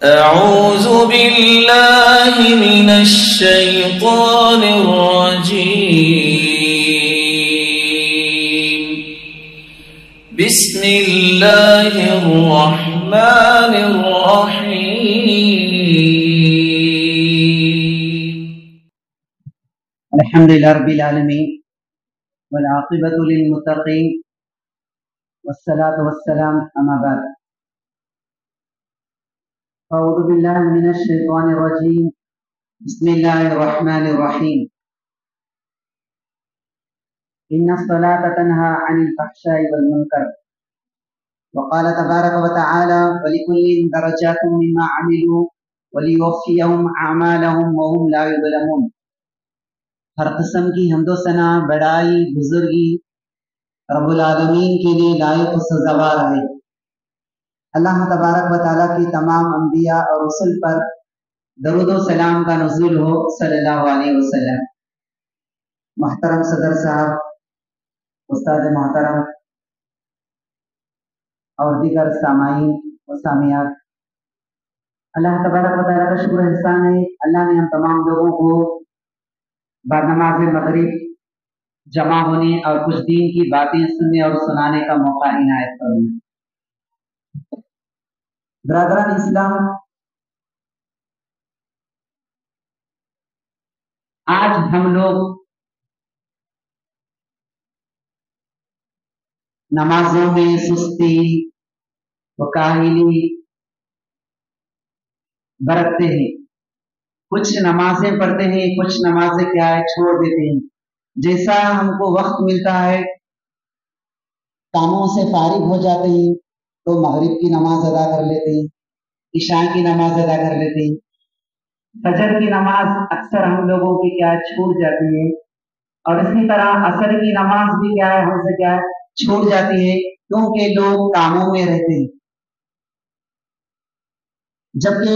أعوذ بالله من الشيطان الرجيم. بسم الله الرحمن الرحيم. الحمد لله رب العالمين والعاقبة للمتقين والصلاة والسلام أما بعد. أعوذ بالله من الشيطان الرجيم. بسم الله الرحمن الرحيم. إن الصلاة تنهى عن الفحشاء والمنكر. وقال تبارك وتعالى ولكل درجات مما عملوا وليوفيهم أعمالهم وهم لا يظلمون. ہر قسم کی حمد و ثنا، بڑائی، بزرگی رب العالمین کے لیے لائق و سزاوار ہے۔ اللہ تبارک و تعالیٰ کی تمام انبیاء اور رسل پر درود و سلام کا نزول ہو صلی اللہ علیہ وسلم۔ محترم صدر صاحب، استاد محترم اور دیگر سامعین و سامعات، اللہ تبارک و تعالیٰ کا شکر احسان ہے، اللہ نے ہم تمام لوگوں کو بعد نماز مغرب جمع ہونے اور کچھ دین کی باتیں سننے اور سنانے کا موقع عنایت فرمایا۔ برادران اسلام، آج ہم لوگ نمازوں میں سستی و کاہلی برتتے ہیں۔ کچھ نمازیں پڑھتے ہیں، کچھ نمازیں کیا ہے چھوڑ دیتے ہیں۔ جیسا ہم کو وقت ملتا ہے کاموں سے فارغ ہو جاتے ہیں تو مغرب کی نماز ادا کر لیتے ہیں، عشاء کی نماز ادا کر لیتے ہیں، فجر کی نماز اکثر ہم لوگوں کی کیا چھوٹ جاتی ہے، اور اسی طرح عصر کی نماز بھی کیا ہے ہم سے کیا ہے چھوٹ جاتی ہے، کیونکہ لوگ کاموں میں رہتے ہیں۔ جبکہ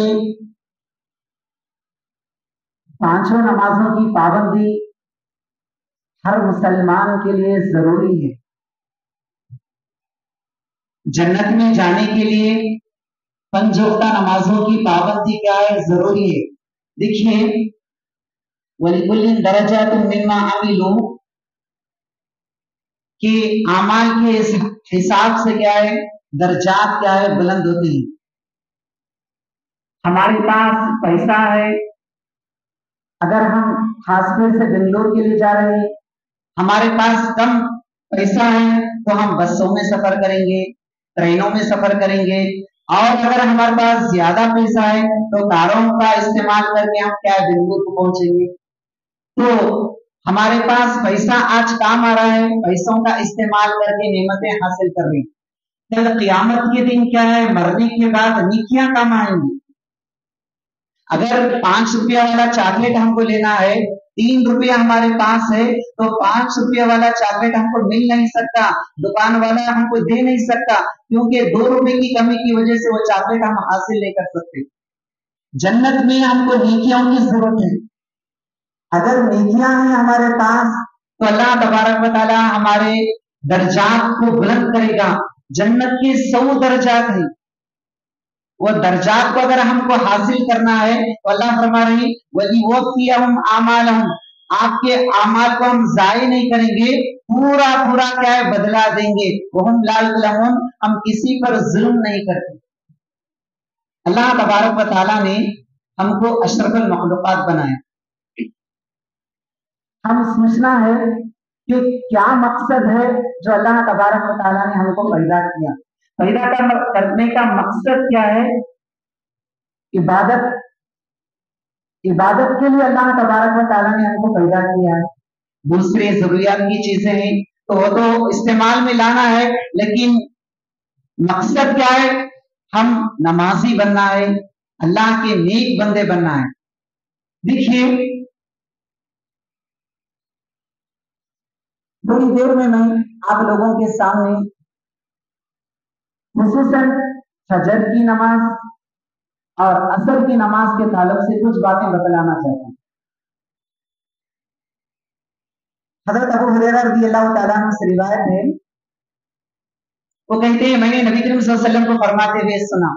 پانچوں نمازوں کی پابندی ہر مسلمان کے لیے ضروری ہے۔ جنت میں جانے کے لیے پنج وقتہ نمازوں کی پابندی کیا ہے ضروری ہے۔ دیکھیے وَلِكُلٍّ دَرَجَاتٌ مِّمَّا عَمِلُوا کہ اعمال کے حساب سے کیا ہے درجات کیا ہے بلند ہوتے ہیں۔ ہمارے پاس پیسہ ہے، اگر ہم ہاسپٹل سے بنگلور کے لیے جا رہے ہیں، ہمارے پاس کم پیسہ ہے تو ہم بسوں میں سفر کریں گے، ٹرینوں میں سفر کریں گے، اور اگر ہمارے پاس زیادہ پیسہ ہے تو کاروں کا استعمال کر کے ہم کیا بنگلور کو پہنچیں گے۔ تو ہمارے پاس پیسہ آج کام آ رہا ہے، پیسوں کا استعمال کر کے نعمتیں حاصل کر رہے ہیں۔ کل قیامت کے دن کیا ہے مرنے کے بعد نیکیاں کام آئیں گی۔ اگر 5 روپیہ والا چاکلیٹ ہم کو لینا ہے، 3 روپیہ ہمارے پاس ہے تو 5 روپیہ والا چاکلیٹ ہم کو مل نہیں سکتا، دکان والا ہم کو دے نہیں سکتا، کیونکہ 2 روپے کی کمی کی وجہ سے وہ چاکلیٹ ہم حاصل نہیں کر سکتے۔ جنت میں ہم کو نیکیوں کی ضرورت ہے۔ اگر نیکیاں ہیں ہمارے پاس تو اللہ تبارک و تعالی ہمارے درجات کو بلند کرے گا۔ جنت کے 100 درجات ہیں، وہ درجات کو اگر ہم کو حاصل کرنا ہے تو اللہ فرما رہے ہیں وَلِيُوَفِّيَهُمْ أَعْمَالَهُمْ، آپ کے اعمال کو ہم ضائع نہیں کریں گے، پورا پورا کیا ہے بدلا دیں گے۔ وَهُمْ لَا يُظْلَمُونَ، ہم کسی پر ظلم نہیں کرتے۔ اللہ تبارک و تعالیٰ نے ہم کو اشرف المخلوقات بنایا۔ ہم سوچنا ہے کہ کیا مقصد ہے جو اللہ تبارک و تعالیٰ نے ہم کو پیدا کیا۔ پیدا کرنے کا مقصد کیا ہے؟ عبادت کے لیے اللہ تبارک و تعالیٰ نے ہم کو پیدا کیا ہے۔ دوسرے ضروریات کی چیزیں ہیں تو وہ تو استعمال میں لانا ہے، لیکن مقصد کیا ہے؟ ہم نمازی بننا ہے، اللہ کے نیک بندے بننا ہے۔ دیکھیے تھوڑی دیر میں آپ لوگوں کے سامنے خصوصاً فجر کی نماز اور عصر کی نماز کے تعلق سے کچھ باتیں بتلانا چاہتا ہوں۔ حضرت ابو ہریرہ رضی اللہ تعالیٰ عنہ سے روایت ہے، وہ کہتے ہیں میں نے نبی کریم صلی اللہ علیہ وسلم کو فرماتے ہوئے سنا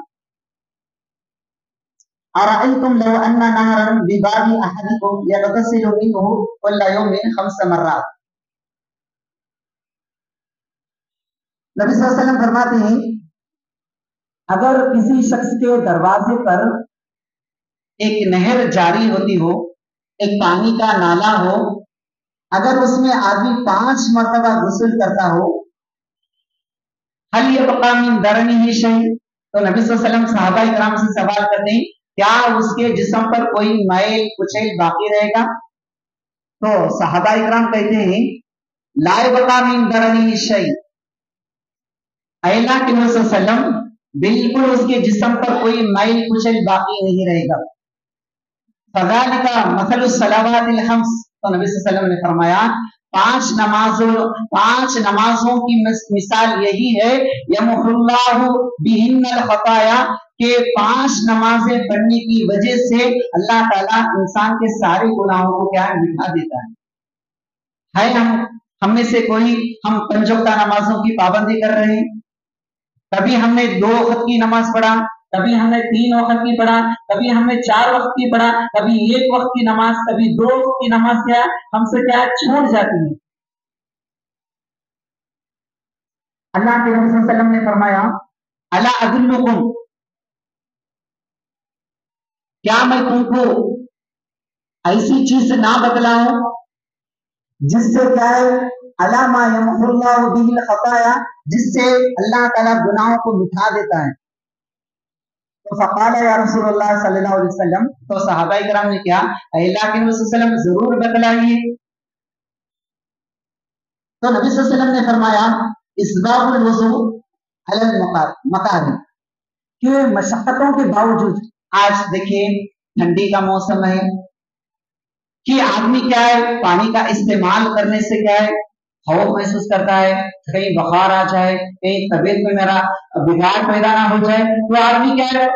أرأيتم لو أن نهرا بباب أحدكم يغتسل منه كل يوم 5 مرات. نبی صلی اللہ علیہ وسلم فرماتے ہیں اگر کسی شخص کے دروازے پر ایک نہر جاری ہوتی ہو، ایک پانی کا نالا ہو، اگر اس میں آدمی 5 مرتبہ غسل کرتا ہو، هل يبقى من درنه شيء؟ تو نبی صلی اللہ علیہ وسلم صحابہ کرام سے سوال کرتے ہیں کیا اس کے جسم پر کوئی میل کچیل باقی رہے گا؟ تو صحابہ کرام کہتے ہیں لا يبقى من درنه شيء، اے اللہ کے نبی صلی اللہ علیہ وسلم بالکل اس کے جسم پر کوئی میل کچیل باقی نہیں رہے گا. فذلك مثل الصلوات الخمس، تو نبی صلی اللہ علیہ وسلم نے فرمایا 5 نمازوں کی مثال یہی ہے یمحو اللہ بہن الخطایا، کہ 5 نمازیں پڑھنے کی وجہ سے اللہ تعالیٰ انسان کے سارے گناہوں کو کیا مٹا دیتا ہے. ہم میں سے کوئی ہم 5 وقتہ نمازوں کی پابندی کر رہے ہیں، کبھی ہم نے 2 وقت کی نماز پڑھا، کبھی ہم نے 3 وقت کی پڑھا، کبھی ہم نے 4 وقت کی پڑھا، کبھی 1 وقت کی نماز، کبھی 2 وقت کی نماز کیا ہم سے کیا چھوڑ جاتی ہے. اللہ کے نبی صلی اللہ علیہ وسلم نے فرمایا الا ادلکم، کیا میں تم کو ایسی چیز نہ بتلاؤں جس سے کیا ہے الا ما یمحو اللہ بہ الخطایا، جس سے اللہ تعالیٰ گناہوں کو مٹا دیتا ہے. تو فقال یا رسول اللہ صلی اللہ علیہ وسلم، تو صحابہ کرام نے کیا اے اللہ کے نبی صلی اللہ علیہ وسلم ضرور بتلائیے. تو نبی صلی اللہ علیہ وسلم نے فرمایا اسباغ الوضوء علی المکارہ، کہ مشقتوں کے باوجود، آج دیکھیے ٹھنڈی کا موسم ہے کہ آدمی کیا ہے پانی کا استعمال کرنے سے کیا ہے خوف محسوس کرتا ہے، کہیں بخار آ جائے، کہیں طبیعت میں میرا بگاڑ پیدا نہ ہو جائے، تو آدمی کیا ہے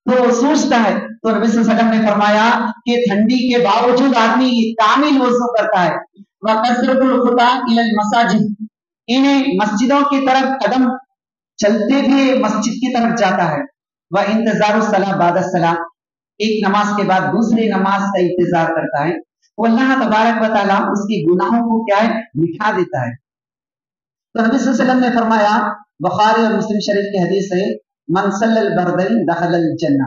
تو سوچتا ہے. تو نبی صلی اللہ علیہ وسلم نے فرمایا کہ ٹھنڈی کے باوجود آدمی کامل وضو کرتا ہے. وَكَثْرَةُ الْخُطَىٰ إِلَى الْمَسَاجِدِ، انہیں مسجدوں کی طرف قدم چلتے ہوئے مسجد کی طرف جاتا ہے. وَإِنْتِظَارُ الصَّلَاةِ بَعْدَ الصَّلَاةِ، ایک نماز کے بعد دوسری نماز کا انتظار کرتا ہے. وہ اللہ تبارک و تعالیٰ اس کی گناہوں کو کیا ہے مٹا دیتا ہے. تو نبی صلی اللہ علیہ وسلم نے فرمایا، بخاری اور مسلم شریف کی حدیث ہے من صلی البردین دخل الجنہ،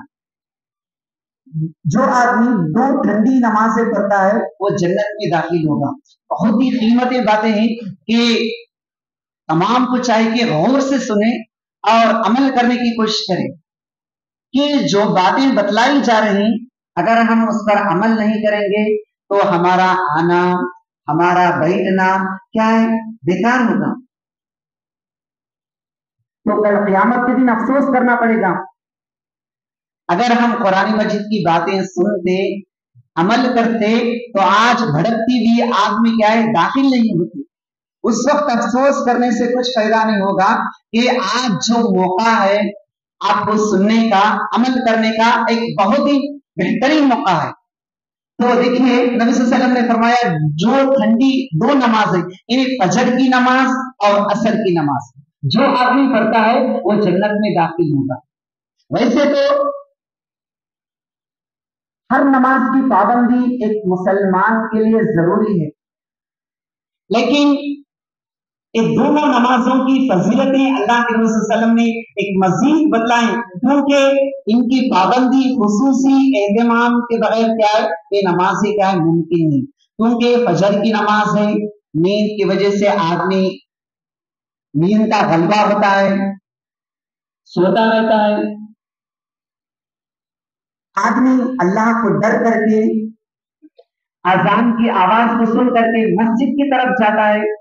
جو آدمی 2 ٹھنڈی نمازیں پڑھتا ہے وہ جنت میں داخل ہوگا. بہت ہی قیمتی باتیں ہیں کہ تمام کو چاہیے کہ غور سے سنیں اور عمل کرنے کی کوشش کریں کہ جو باتیں بتلائی جا رہی اگر ہم اس پر عمل نہیں کریں گے تو ہمارا آنا، ہمارا بیٹھنا کیا ہے بیکار ہوگا. تو کل قیامت کے دن افسوس کرنا پڑے گا. اگر ہم قرآن مجید کی باتیں سنتے عمل کرتے تو آج بھڑکتی ہوئی آگ میں کیا ہے داخل نہیں ہوتی. اس وقت افسوس کرنے سے کچھ فائدہ نہیں ہوگا کہ آج جو موقع ہے آپ کو سننے کا، عمل کرنے کا ایک بہت ہی بہترین موقع ہے. تو دیکھیے نبی صلی اللہ علیہ وسلم نے فرمایا جو ٹھنڈی 2 نمازیں یعنی فجر کی نماز اور عصر کی نماز جو آدمی پڑھتا ہے وہ جنت میں داخل ہوگا. ویسے تو ہر نماز کی پابندی ایک مسلمان کے لیے ضروری ہے، لیکن ان دونوں نمازوں کی فضیلتیں اللہ کے رسول صلی اللہ علیہ وسلم نے ایک مزید بتلائیں، کیونکہ ان کی پابندی خصوصی اہتمام کے بغیر کیا ہے یہ نماز کیا ہے ممکن نہیں. کیونکہ فجر کی نماز ہے، نیند کی وجہ سے آدمی نیند کا غلبہ ہوتا ہے، سوتا رہتا ہے، آدمی اللہ کو ڈر کر کے اذان کی آواز کو سن کر کے مسجد کی طرف جاتا ہے،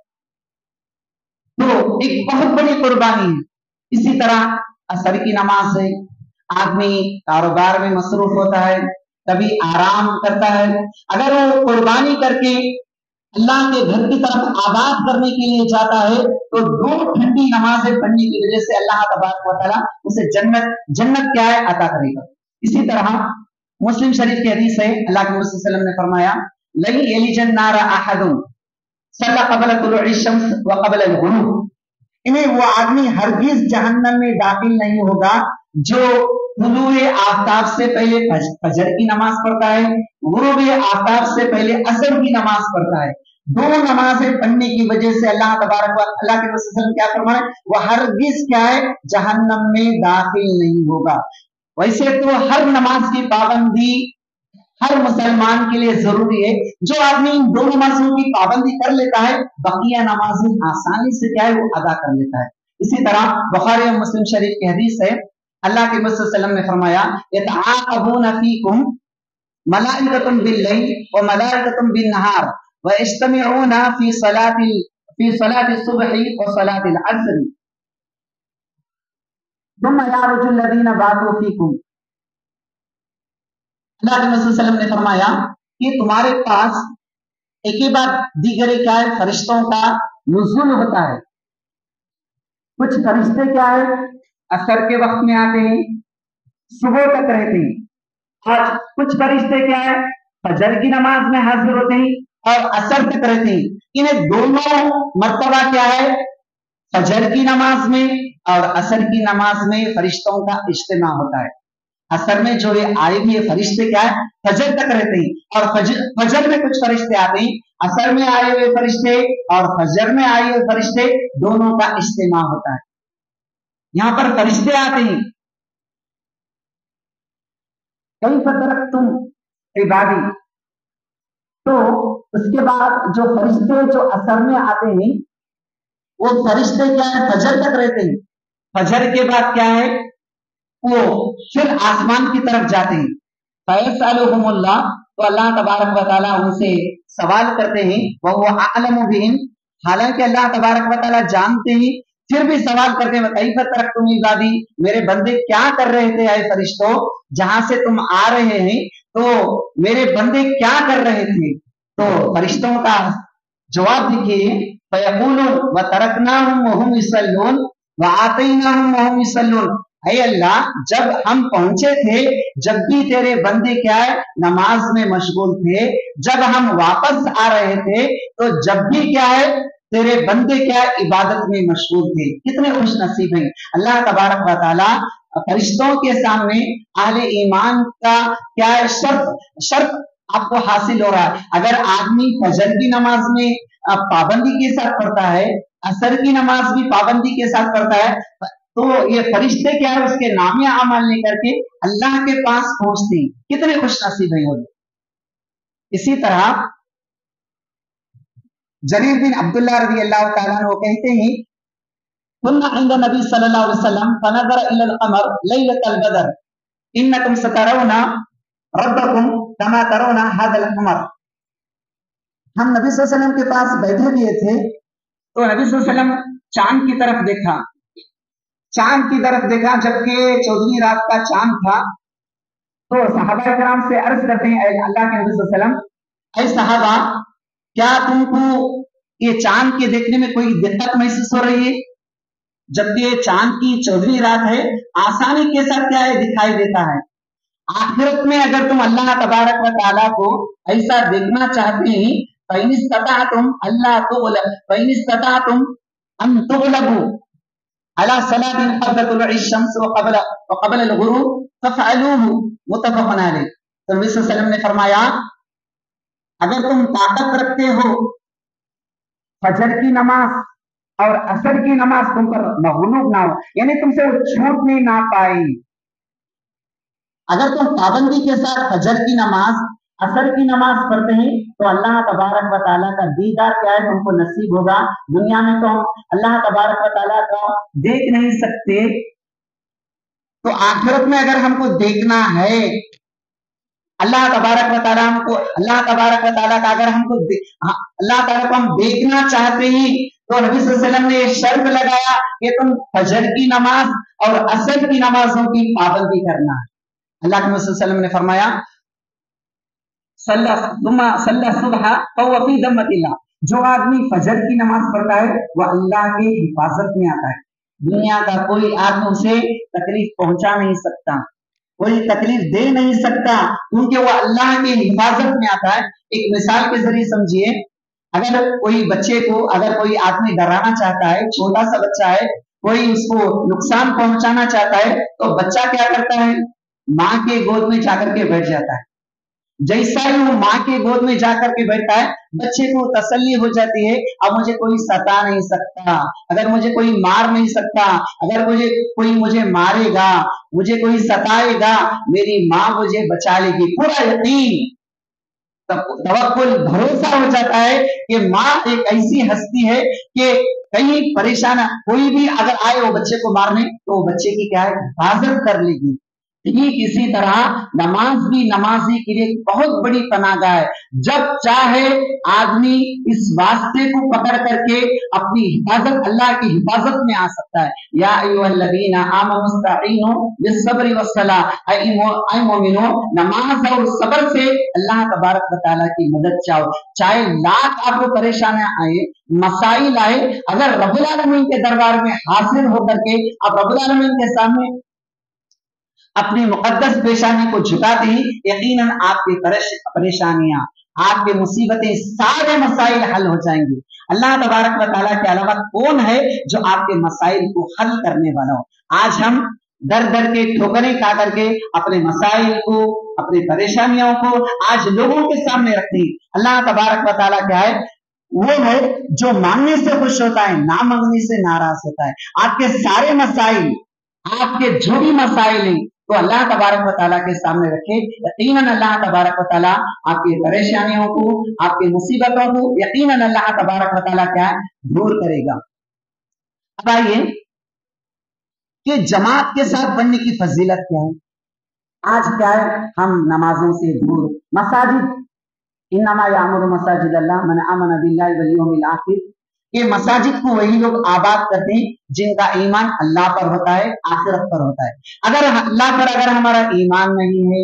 تو ایک بہت بڑی قربانی ہے. اسی طرح عصر کی نماز ہے، آدمی کاروبار میں مصروف ہوتا ہے، کبھی آرام کرتا ہے، اگر وہ قربانی کر کے اللہ کے گھر کی طرف آباد کرنے کے لیے جاتا ہے تو 2 ٹھنڈی نمازیں پڑھنے کی وجہ سے اللہ تبارک و تعالیٰ اسے جنت کیا ہے عطا کرے گا. اسی طرح مسلم شریف کی حدیث ہے اللہ کے نبی صلی اللہ علیہ وسلم نے فرمایا لن یلج النار احد صلی قبل طلوع الشمس وقبل الغروب، انہیں وہ آدمی ہرگز جہنم میں داخل نہیں ہوگا जो तुलूए आफ्ताब से पहले फजर की नमाज पढ़ता है, गुरूबे आफ्ताब से पहले असर की नमाज पढ़ता है, दो नमाजें पढ़ने की वजह से अल्लाह तबारक व अल्लाह के रसूल क्या फरमाए, वह हरगिज क्या है, जहन्नम में दाखिल नहीं होगा। वैसे तो हर नमाज की पाबंदी हर मुसलमान के लिए जरूरी है। जो आदमी इन दो नमाजों की पाबंदी कर लेता है, बकिया नमाजें आसानी से क्या है वो अदा कर लेता है। इसी तरह बुखारी और मुस्लिम शरीफ की हदीस है, अल्लाह के रसूल सल्लल्लाहु अलैहि वसल्लम ने फरमाया, यतआक़बून फीकुम मलाइकतुन बिल्लैल व मलाइकतुन बिन्नहार व यज्तमिऊन फी सलाति सुबही व सलातिल अस्र थुम्मा यारुजुल लज़ीना बातू फीकुम। अल्लाह के रसूल सल्लल्लाहु अलैहि वसल्लम ने फरमाया कि तुम्हारे पास एक ही बार दीगरे क्या है, फरिश्तों का नुज़ूल होता है। कुछ फरिश्ते क्या है असर के वक्त में आते हैं, सुबह तक रहते हैं। आज कुछ फरिश्ते क्या है फजर की नमाज में हाजिर होते हैं और असर तक रहते हैं। इन्हें दोनों मर्तबा क्या है, फजर की नमाज में और असर की नमाज में फरिश्तों का इज्तिमा होता है। असर में जो ये आए हुए फरिश्ते क्या है फजर तक रहते हैं, और फजर में कुछ फरिश्ते आते हैं, असर में आए हुए फरिश्ते और फजर में आए हुए फरिश्ते दोनों का इज्तिमा होता है। यहां पर फरिश्ते आते हैं, कई फतरक तुम इबादी, तो उसके बाद जो फरिश्ते जो असर में आते हैं वो फरिश्ते क्या है फजर तक रहते हैं। फजर के बाद क्या है वो फिर आसमान की तरफ जाते हैं। फयसअलुहुमुल्लाह, तो अल्लाह तबारक व तआला उनसे सवाल करते हैं, वहुव अअलमु बिहिम, हालांकि अल्लाह तबारक व तआला जानते हैं, फिर भी सवाल करते हैं, कैफ तरक्तुम इबादी, मेरे बंदे क्या कर रहे थे ऐ फरिश्तों, जहां से तुम आ रहे हैं तो मेरे बंदे क्या कर रहे थे। तो फरिश्तों का जवाब देखिए, फयक़ूलून व तरकनाहुम वहुम युसल्लून व आतैनाहुम वहुम युसल्लून, ऐ अल्लाह जब हम पहुंचे थे जब भी तेरे बंदे क्या है नमाज में मशगूल थे, जब हम वापस आ रहे थे तो जब भी क्या है तेरे बंदे क्या इबादत में मशगूल थे। कितने खुश नसीब हैं। अल्लाह तबारक व तआला फरिश्तों के सामने अहले ईमान का क्या है शर्त आपको हासिल हो रहा है। अगर आदमी फजर की नमाज में पाबंदी के साथ पढ़ता है, असर की नमाज भी पाबंदी के साथ पढ़ता है, तो ये फरिश्ते क्या है उसके नामे अमल लेकर के अल्लाह के पास पहुंचते हैं। कितने खुश नसीब हैं वो। इसी तरह जरीर बिन अब्दुल्लाह रज़ी अल्लाह तआला अन्हु कहते हैं, कुन्ना इंद नबी सल्लल्लाहु अलैहि वसल्लम फनज़र इलल क़मर लैलतल बदर इन्नकुम सतरौना रब्बकुम कमा तरौना हादल क़मर। हम नबी सल्लल्लाहु अलैहि वसल्लम के पास बैठे हुए थे तो नबी सल्लल्लाहु अलैहि वसल्लम चांद की तरफ देखा, चांद की तरफ देखा, जबकि 14वीं रात का चांद था। तो सहाबा किराम से अर्ज करते हैं, अल्लाह के नबी सल्लल्लाहु अलैहि वसल्लम, ऐ सहाबा क्या तुमको ये चांद के देखने में कोई दिक्कत महसूस हो रही है, जबकि चांद की 14वीं रात है, आसानी के साथ क्या है दिखाई देता है। आखिरत में अगर तुम अल्लाह तबारक व तआला को ऐसा देखना चाहते हैं, फ़इनिस्तताअतुम अल्लाह फ़इनिस्तताअतुम अन तुग़लबू अला सलातिन क़ब्ल तुलूइ शम्स व क़ब्ल अल-ग़ुरूब फ़फ़अलूहु मुत्तफ़क़ुन अलैह। तो नबी सल्लल्लाहु अलैहि वसल्लम ने फरमाया, अगर तुम ताकत रखते हो फजर की नमाज और असर की नमाज तुम पर मग़लूब ना हो, यानी तुमसे छूट नहीं ना पाए, अगर तुम पाबंदी के साथ फजर की नमाज असर की नमाज पढ़ते हैं तो अल्लाह तबारक व तआला का दीदार क्या है तुमको नसीब होगा। दुनिया में तो हम अल्लाह तबारक व तआला को देख नहीं सकते, तो आखिरत में अगर हमको देखना है अल्लाह तबारक व तआला हमको अल्लाह तबारक व तआला का अगर हमको अल्लाह तआला को हम देखना चाहते हैं तो नबी सल्लल्लाहु अलैहि वसल्लम ने शर्त लगाया कि तुम फजर की नमाज और असर की नमाजों की पाबंदी करना है। अल्लाह के रसूल सल्लल्लाहु अलैहि वसल्लम ने फरमाया, सल्ला सुबह फहुव फी दम्मतिल्लाह, जो आदमी फजर की नमाज पढ़ता है वह अल्लाह की हिफाजत में आता है। दुनिया का कोई आदमी उसे तकलीफ पहुंचा नहीं सकता, कोई तकलीफ दे नहीं सकता, क्योंकि वह अल्लाह की हिफाजत में आता है। एक मिसाल के जरिए समझिए, अगर कोई बच्चे को अगर कोई आदमी डराना चाहता है, छोटा सा बच्चा है कोई उसको नुकसान पहुंचाना चाहता है तो बच्चा क्या करता है, माँ के गोद में जाकर के बैठ जाता है। जैसा ही वो माँ के गोद में जाकर के बैठता है, बच्चे को तसल्ली हो जाती है, अब मुझे कोई सता नहीं सकता, अगर मुझे कोई मार नहीं सकता, अगर मुझे मारेगा, मुझे कोई सताएगा, मेरी माँ मुझे बचा लेगी। पूरा यकीन, तवक्कुल, भरोसा हो जाता है कि माँ एक ऐसी हस्ती है कि कहीं परेशान कोई भी अगर आए वो बच्चे को मारने तो वो बच्चे की क्या है, हिफाजत कर लेगी। ठीक इसी तरह नमाज भी नमाजी के लिए बहुत बड़ी पनाहगाह है। जब चाहे आदमी इस वास्ते को पकड़ करके अपनी हिफाजत, अल्लाह की हिफाजत में आ सकता है। या अय्युहल्लज़ीना आमनुस्तईनु बिस्सब्रि वस्सलाह, ऐ मोमिनो नमाज और सब्र से अल्लाह तबारक व तआला की मदद चाहो। चाहे लाख आपको परेशानियां आए, मसाइल आए, अगर रब्बुल आलमीन के दरबार में हाजिर होकर के आप रब्बुल आलमीन के सामने अपनी मुकद्दस पेशानी को झुका दी, यकीनन आपकी परेशानियां, आपकी मुसीबतें, सारे मसाइल हल हो जाएंगे। अल्लाह तबारक व तआला के अलावा कौन है जो आपके मसाइल को हल करने वाला हो। आज हम दर दर के ठोकरें खा करके अपने मसाइल को, अपनी परेशानियों को आज लोगों के सामने रखते हैं। अल्लाह तबारक व तआला क्या है, वो है जो मांगने से खुश होता है, ना मांगने से नाराज होता है। आपके सारे मसाइल, आपके जो भी मसाइल हैं तो अल्लाह तबारक व तआला के सामने रखे, यकीनन अल्लाह तबारक व तआला आपकी परेशानियों को, आपकी मुसीबतों को यकीनन अल्लाह तबारक व तआला क्या है, दूर करेगा। अब आइए कि जमात के साथ बनने की फजीलत क्या है। आज क्या है, हम नमाजों से दूर, मसाजिद, इन्नमा यामुरु मसाजिद अल्लाह मन आमन बिल्लाहि वल यौमिल आखिर, ये मसाजिद को वही लोग आबाद करते हैं जिनका ईमान अल्लाह पर होता है, आखिरत पर होता है। अगर अल्लाह पर अगर हमारा ईमान नहीं है,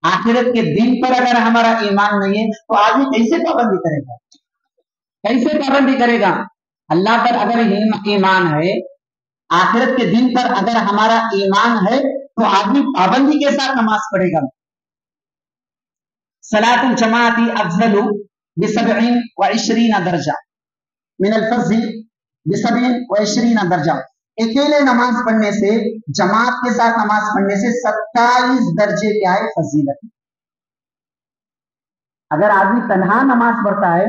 आखिरत के दिन पर अगर हमारा ईमान नहीं है तो आदमी कैसे पाबंदी करेगा, कैसे पाबंदी करेगा। अल्लाह पर अगर ईमान है, आखिरत के दिन पर अगर हमारा ईमान है तो आदमी पाबंदी के साथ नमाज पढ़ेगा। सलातुल जमाअती अफजलु बिसबईन व इशरीन दर्जा मिनल फज़्ल बिसबईन व इशरीन दर्जा। अकेले नमाज पढ़ने से, जमात के साथ नमाज पढ़ने से 27 दर्जे क्या है, फजीलत। अगर आदमी तन्हा नमाज पढ़ता है,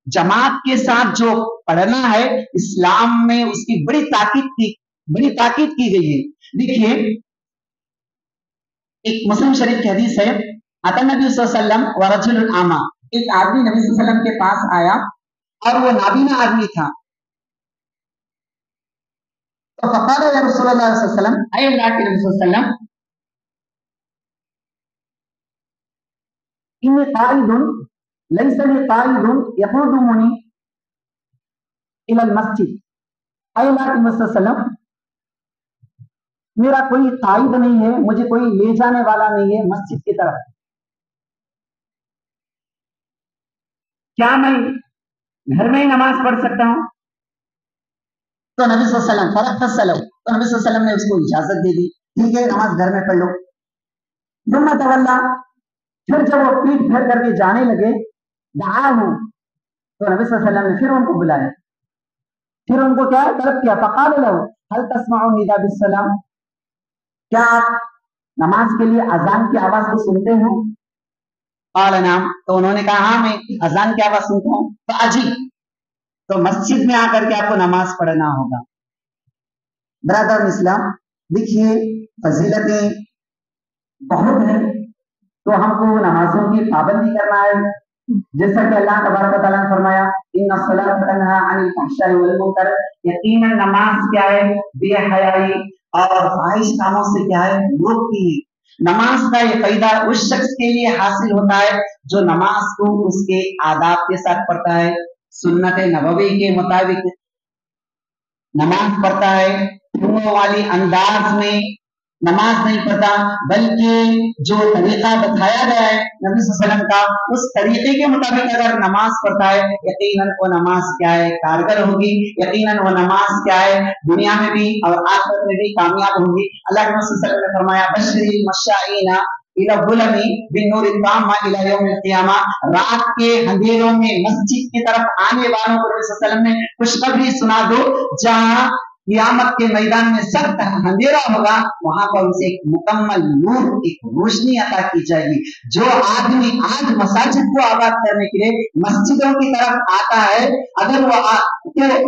जमात के साथ जो पढ़ना है, इस्लाम में उसकी बड़ी ताकीद की गई है। देखिए एक मुस्लिम शरीफ की हदीस है, अता नबी सल्लल्लाहु अलैहि वसल्लम व रजुलुन आमा, एक आदमी नबी सल्लल्लाहु अलैहि वसल्लम के पास आया और वो नाबीना आदमी था। तो फक़ाल या रसूलल्लाह सल्लल्लाहु अलैहि वसल्लम, ऐ अल्लाह के नबी सल्लल्लाहु अलैहि वसल्लम, इन्नी काइदुन लैसा ली काइदुन यक़ूदुनी इलल मस्जिद, ऐ अल्लाह के नबी सल्लल्लाहु अलैहि वसल्लम, मेरा कोई काइद नहीं है, मुझे कोई ले जाने वाला नहीं है मस्जिद की तरफ, क्या मैं घर में ही नमाज पढ़ सकता हूं? तो नबी सल्लल्लाहु अलैहि वसल्लम फरक फसलहु, तो नबी सल्लल्लाहु अलैहि वसल्लम ने उसको इजाजत दे दी, ठीक है नमाज घर में पढ़ लो। जुम्मा तवल्ला, फिर जब वो पीठ फेर करके जाने लगे, दआहु, तो नबी सल्लल्लाहु अलैहि वसल्लम ने फिर उनको बुलाया, फिर उनको क्या तलब किया, फक़ाल लहु हल तस्माउ निदा बिस्सलाम, क्या आप नमाज के लिए अजान की आवाज को सुनते हो? क़ाल नाम, तो उन्होंने कहा हाँ मैं अजान की आवाज सुनता हूँ। तो अजी, तो मस्जिद में आकर के आपको नमाज पढ़ना होगा। ब्रदर इस्लाम, देखिए फजीलतें बहुत हैं, तो हमको नमाजों की पाबंदी करना है। जैसा कि अल्लाह तबारक व तआला ने फरमाया, इन्ना सलात तन्हा अनिल फहशाई वल मुनकर, यकीनन नमाज क्या है, बेहयाई और फाहिश कामों से क्या है, रोकती है। नमाज का ये फायदा उस शख्स के लिए हासिल होता है जो नमाज को उसके आदाब के साथ पढ़ता है, सुन्नत नबवी के मुताबिक नमाज पढ़ता है, फूलों वाली अंदाज में नमाज नहीं पढ़ता, बल्कि जो तरीका बताया गया है नबी सल्लल्लाहु अलैहि वसल्लम का, उस तरीके के मुताबिक अगर नमाज पढ़ता है, यकीनन वो नमाज क्या है, कारगर होगी, यकीनन वो नमाज क्या है, दुनिया में भी और आखिरत में भी कामयाब होगी। अल्लाह के रसूल सल्लल्लाहु अलैहि वसल्लम ने फरमाया, बशरिल मशाईना इला गुलमी बिन्नूरि ताम्मा इला यौमिल क़ियामा, रात के अंधेरों में मस्जिद की तरफ आने वालों को नबी सल्लल्लाहु अलैहि वसल्लम ने खुशखबरी सुना दो, जहां قیامت کے میدان میں سخت اندھیرا ہوگا, وہاں پر اسے ایک مکمل نور, ایک روشنی عطا کی جائے گی. جو آدمی آج مساجد کو آباد کرنے کے لیے مسجدوں کی طرف آتا ہے, اگر وہ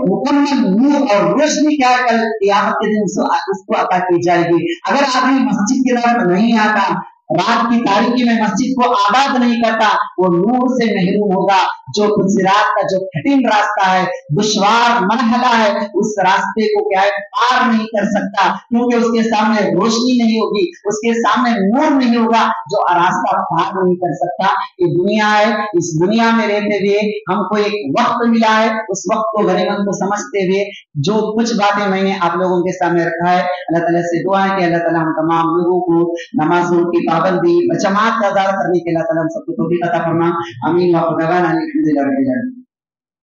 مکمل نور اور روشنی کیا کل قیامت کے دن اس کو عطا کی جائے گی. اگر آدمی مسجد کی طرف نہیں آتا, رات کی تاریکی میں مسجد کو آباد نہیں کرتا, وہ نور سے محروم ہوگا. جو صراط کا جو کٹھن راستہ ہے, دشوار مرحلہ ہے, اس راستے کو کیا ہے پار نہیں کر سکتا, کیونکہ اس کے سامنے روشنی نہیں ہوگی, اس کے سامنے نور نہیں ہوگا, جو راستہ پار نہیں کر سکتا. یہ دنیا ہے, اس دنیا میں رہتے ہوئے ہم کو ایک وقت ملا ہے, اس وقت کو غنیمت کو سمجھتے ہوئے جو کچھ باتیں میں نے آپ لوگوں کے سامنے رکھا ہے, اللہ تعالیٰ سے دعا ہے کہ اللہ تعالیٰ ہم تمام لوگوں کو نمازوں کی پابندی جماعت کا ادا کرنے کے اللہ تعالیٰ ہم سب کو توفیق عطا فرما. آمین.